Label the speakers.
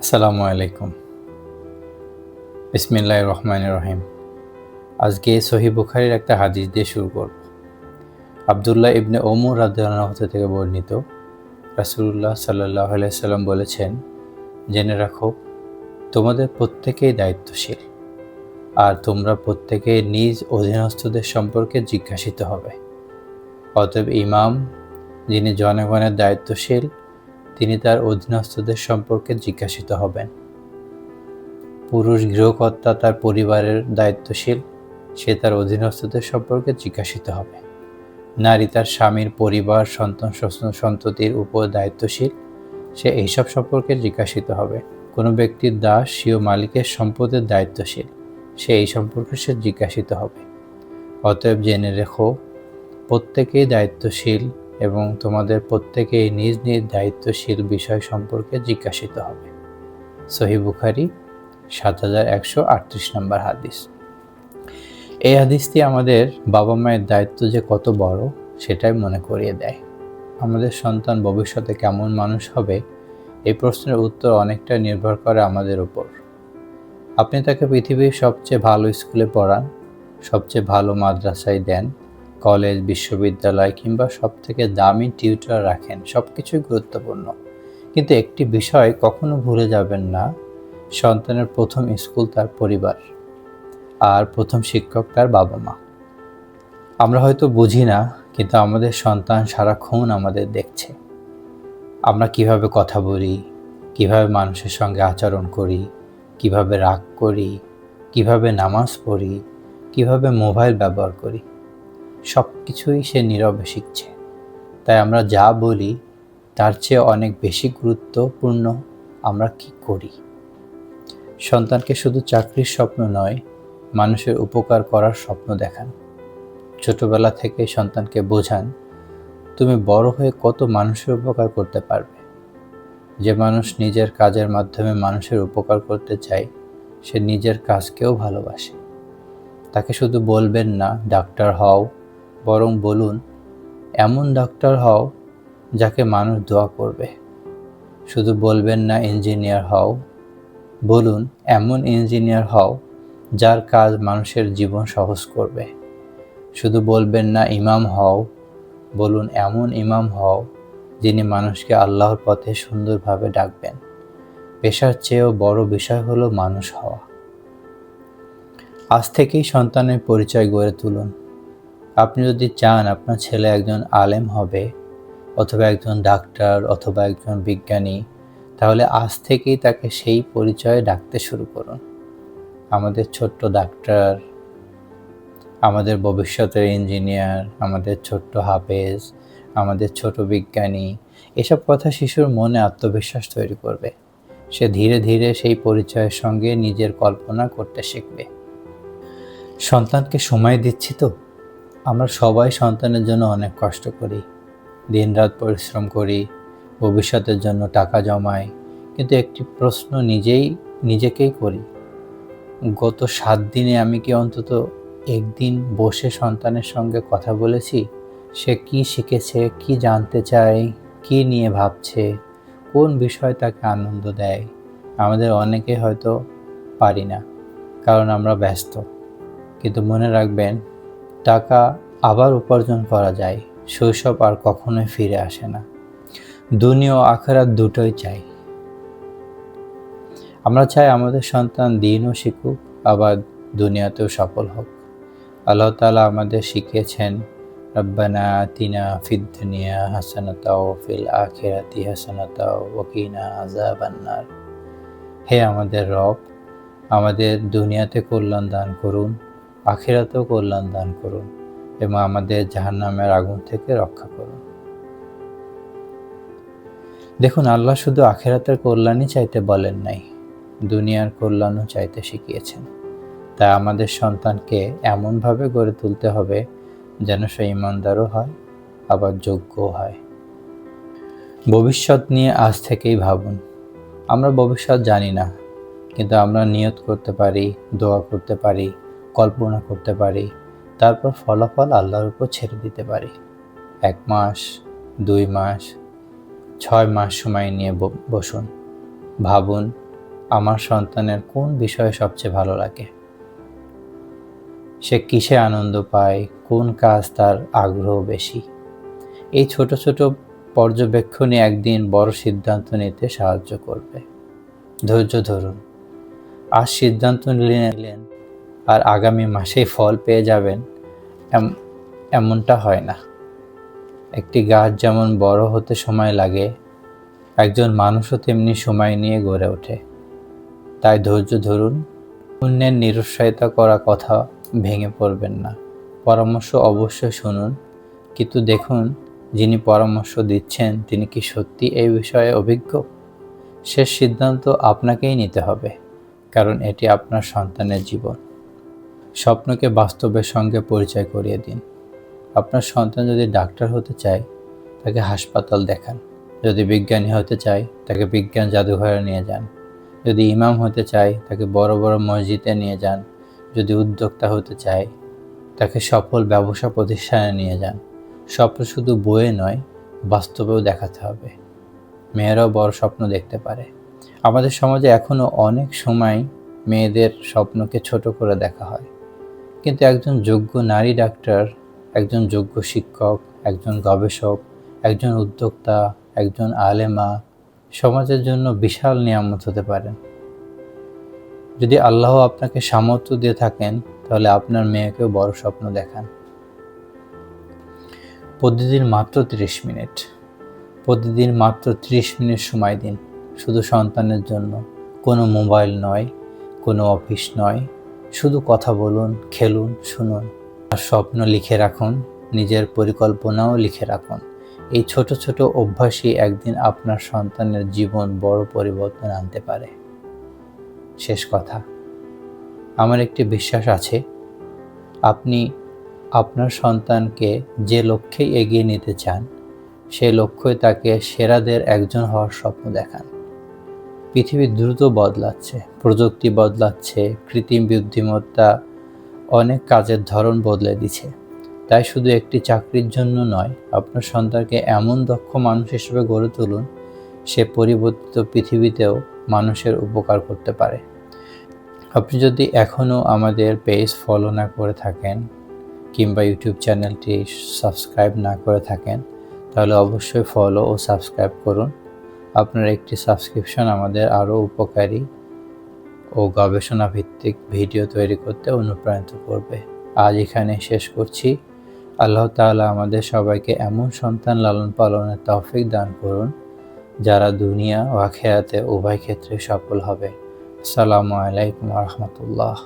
Speaker 1: আসসালামু আলাইকুম। বিসমিল্লাহির রহমানির রহিম। আজকে সহিহ বুখারীর একটা হাদিস দিয়ে শুরু করব। আব্দুল্লাহ ইবনে ওমর রাদিয়াল্লাহু থেকে বর্ণিত, রাসূলুল্লাহ সাল্লাল্লাহু আলাইহি সাল্লাম বলেছেন, জেনে রাখো, তোমাদের প্রত্যেকেই দায়িত্বশীল, আর তোমরা প্রত্যেকেই নিজ অধীনস্থদের সম্পর্কে জিজ্ঞাসিত হবে। অতএব ইমাম, যিনি জনগণের দায়িত্বশীল, তিনি তার অধীনস্থদের সম্পর্কে জিজ্ঞাসিত হবেন। পুরুষ গৃহকর্তা তার পরিবারের দায়িত্বশীল, সে তার অধীনস্থদের সম্পর্কে জিজ্ঞাসিত হবে। নারী তার স্বামীর পরিবার, সন্ততির উপর দায়িত্বশীল, সে এইসব সম্পর্কে জিজ্ঞাসিত হবে। কোনো ব্যক্তির দাস স্বীয় মালিকের সম্পদের দায়িত্বশীল, সে এই সম্পর্কে জিজ্ঞাসিত হবে। অতএব জেনে রেখো, প্রত্যেকেই দায়িত্বশীল এবং তোমাদের প্রত্যেকেই নিজ নিজ দায়িত্বশীল বিষয় সম্পর্কে জিজ্ঞাসিত হবে। সহিহ বুখারী ৭১৩৮ নম্বর হাদিস। এই হাদিসটি আমাদের বাবা মায়ের দায়িত্ব যে কত বড় সেটাই মনে করিয়ে দেয়। আমাদের সন্তান ভবিষ্যতে কেমন মানুষ হবে, এই প্রশ্নের উত্তর অনেকটা নির্ভর করে আমাদের উপর। আপনি তাকে পৃথিবীর সবচেয়ে ভালো স্কুলে পড়ান, সবচেয়ে ভালো মাদ্রাসায় দেন, কলেজ, বিশ্ববিদ্যালয় কিংবা সবথেকে দামি টিউটর রাখেন, সব কিছুই গুরুত্বপূর্ণ। কিন্তু একটি বিষয় কখনো ভুলে যাবেন না, সন্তানের প্রথম স্কুল তার পরিবার, আর প্রথম শিক্ষক তার বাবা মা। আমরা হয়তো বুঝি না, কিন্তু আমাদের সন্তান সারাক্ষণ আমাদের দেখছে। আমরা কিভাবে কথা বলি, কিভাবে মানুষের সঙ্গে আচরণ করি, কিভাবে রাগ করি, কিভাবে নামাজ পড়ি, কিভাবে মোবাইল ব্যবহার করি, সব কিছুই সে নীরবে শিখছে। তাই আমরা যা বলি তার চেয়ে অনেক বেশি গুরুত্বপূর্ণ আমরা কি করি। সন্তানকে শুধু চাকরির স্বপ্ন নয়, মানুষের উপকার করার স্বপ্ন দেখান। ছোটবেলা থেকে সন্তানকে বোঝান, তুমি বড় হয়ে কত মানুষের উপকার করতে পারবে। যে মানুষ নিজের কাজের মাধ্যমে মানুষের উপকার করতে চায়, সে নিজের কাজকেও ভালোবাসে। তাকে শুধু বলবেন না ডাক্তার হও, বরং বলুন এমন ডাক্তার হও যাকে মানুষ দোয়া করবে। শুধু বলবেন না ইঞ্জিনিয়ার হও, বলুন এমন ইঞ্জিনিয়ার হও যার কাজ মানুষের জীবন সহজ করবে। শুধু বলবেন না ইমাম হও, বলুন এমন ইমাম হও যিনি মানুষকে আল্লাহর পথে সুন্দরভাবে ডাকবেন। পেশার চেয়েও বড় বিষয় হলো মানুষ হওয়া। আজ থেকেই সন্তানের পরিচয় গড়ে তুলুন। আপনি যদি চান আপনার ছেলে একজন আলেম হবে, অথবা একজন ডাক্তার, অথবা একজন বিজ্ঞানী, তাহলে আজ থেকেই তাকে সেই পরিচয়ে ডাকতে শুরু করুন। আমাদের ছোট্ট ডাক্তার, আমাদের ভবিষ্যতের ইঞ্জিনিয়ার, আমাদের ছোট্ট হাফেজ, আমাদের ছোট বিজ্ঞানী, এসব কথা শিশুর মনে আত্মবিশ্বাস তৈরি করবে। সে ধীরে ধীরে সেই পরিচয়ের সঙ্গে নিজের কল্পনা করতে শিখবে। সন্তানকে সময় দিচ্ছি তো? আমরা সবাই সন্তানের জন্য অনেক কষ্ট করি, দিনরাত পরিশ্রম করি, ভবিষ্যতের জন্য টাকা জমাই, কিন্তু একটি প্রশ্ন নিজেকেই করি, গত 7 দিনে আমি কি অন্তত একদিন বসে সন্তানের সঙ্গে কথা বলেছি? সে কি শিখেছে, কি জানতে চায়, কি নিয়ে ভাবছে, কোন বিষয় তাকে আনন্দ দেয়? আমাদের অনেকে হয়তো পারি না, কারণ আমরা ব্যস্ত। কিন্তু মনে রাখবেন, টাকা আবার উপার্জন করা যায়, শৈশব আর কখনোই ফিরে আসে না। দুনিয়া ও আখিরাত দুটোই চাই। আমরা চাই আমাদের সন্তান দিনও শিখুক, আবার দুনিয়াতেও সফল হোক। আল্লাহ তাআলা আমাদের শিখিয়েছেন, রব্বানা আতিনা ফিদ দুনিয়া হাসানাতাও ফিল আখিরাতি হাসানাতাও ওয়া কিনা আযাবান্নার। হে আমাদের রব, আমাদের দুনিয়াতে কল্যাণ দান করুন, আখিরাতেও কল্যাণ দান করুন, এবং আমাদের জাহান্নামের আগুন থেকে রক্ষা করুন। দেখুন, আল্লাহ শুধু আখিরাতের কল্যাণই চাইতে বলেন নাই, দুনিয়ার কল্যাণও চাইতে শিখিয়েছেন। তাই আমাদের সন্তানকে এমনভাবে গড়ে তুলতে হবে যেন সে ঈমানদারও হয়, আবার যোগ্যও হয়। ভবিষ্যৎ নিয়ে আজ থেকেই ভাবুন। আমরা ভবিষ্যৎ জানি না, কিন্তু আমরা নিয়ত করতে পারি, দোয়া করতে পারি, কল্পনা করতে পারি, তারপর ফলাফল আল্লাহর উপর ছেড়ে দিতে পারি। 1 মাস, 2 মাস, 6 মাস সময় নিয়ে বসুন, ভাবুন আমার সন্তানের কোন বিষয়ে সবচেয়ে ভালো লাগে, সে কিসে আনন্দ পায়, কোন কাজ তার আগ্রহ বেশি। এই ছোট ছোট পর্যবেক্ষণই একদিন বড় সিদ্ধান্ত নিতে সাহায্য করবে। ধৈর্য ধরুন। আজ সিদ্ধান্ত নিলেন আর আগামী মাসেই ফল পেয়ে যাবেন, এমনটা হয় না। একটি গাছ যেমন বড় হতে সময় লাগে, একজন মানুষও তেমনি সময় নিয়ে গড়ে ওঠে। তাই ধৈর্য ধরুন। অন্যের নিরুৎসাহিত করা কথা ভেঙে পড়বেন না। পরামর্শ অবশ্যই শুনুন, কিন্তু দেখুন যিনি পরামর্শ দিচ্ছেন তিনি কি সত্যি এই বিষয়ে অভিজ্ঞ। শেষ সিদ্ধান্ত আপনাকেই নিতে হবে, কারণ এটি আপনার সন্তানের জীবন। স্বপ্নকে বাস্তবের সঙ্গে পরিচয় করিয়ে দিন। আপনার সন্তান যদি ডাক্তার হতে চায়, তাকে হাসপাতাল দেখান। যদি বিজ্ঞানী হতে চায়, তাকে বিজ্ঞান জাদুঘরে নিয়ে যান। যদি ইমাম হতে চায়, তাকে বড় বড় মসজিদে নিয়ে যান। যদি উদ্যোক্তা হতে চায়, তাকে সফল ব্যবসা প্রতিষ্ঠানে নিয়ে যান। স্বপ্ন শুধু বইয়ে নয়, বাস্তবেও দেখাতে হবে। মেয়েরাও বড় স্বপ্ন দেখতে পারে। আমাদের সমাজে এখনও অনেক সময় মেয়েদের স্বপ্নকে ছোট করে দেখা হয়, কিন্তু একজন যোগ্য নারী ডাক্তার, একজন যোগ্য শিক্ষক, একজন গবেষক, একজন উদ্যোক্তা, একজন আলেমা সমাজের জন্য বিশাল নিয়ামত হতে পারেন। যদি আল্লাহ আপনাকে সামর্থ্য দিয়ে থাকেন, তাহলে আপনার মেয়েকেও বড় স্বপ্ন দেখান। প্রতিদিন মাত্র 30 মিনিট। প্রতিদিন মাত্র 30 মিনিট সময় দিন, শুধু সন্তানের জন্য। কোনো মোবাইল নয়, কোনো অফিস নয়, শুধু কথা বলুন, খেলুন, শুনুন। আর স্বপ্ন লিখে রাখুন, নিজের পরিকল্পনাও লিখে রাখুন। এই ছোট ছোট অভ্যাসই একদিন আপনার সন্তানের জীবন বড় পরিবর্তন আনতে পারে। শেষ কথা, আমার একটি বিশ্বাস আছে, আপনি আপনার সন্তানকে যে লক্ষ্যেই এগিয়ে নিতে চান, সেই লক্ষ্যই তাকে সেরাদের একজন হওয়ার স্বপ্ন দেখান। পৃথিবী দ্রুত বদলাচ্ছে, প্রযুক্তি বদলাচ্ছে, কৃত্রিম বুদ্ধিমত্তা অনেক কাজের ধরন বদলে দিচ্ছে। তাই শুধু একটি চাকরির জন্য নয়, আপনার সন্তানকে এমন দক্ষ মানুষ হিসেবে গড়ে তুলুন, সে পরিবর্তিত পৃথিবীতেও মানুষের উপকার করতে পারে। আপনি যদি এখনও আমাদের পেজ ফলো না করে থাকেন কিংবা ইউটিউব চ্যানেলটি সাবস্ক্রাইব না করে থাকেন, তাহলে অবশ্যই ফলো ও সাবস্ক্রাইব করুন। আপনার একটি সাবস্ক্রিপশন আমাদের আরও উপকারী ও গবেষণা ভিত্তিক ভিডিও তৈরি করতে অনুপ্রাণিত করবে। আজ এখানে শেষ করছি। আল্লাহ তাআলা আমাদের সবাইকে এমন সন্তান লালন পালনের তৌফিক দান করুন, যারা দুনিয়া ও আখিরাতে উভয় ক্ষেত্রে সফল হবে। আসসালামু আলাইকুম ওয়া রাহমাতুল্লাহ।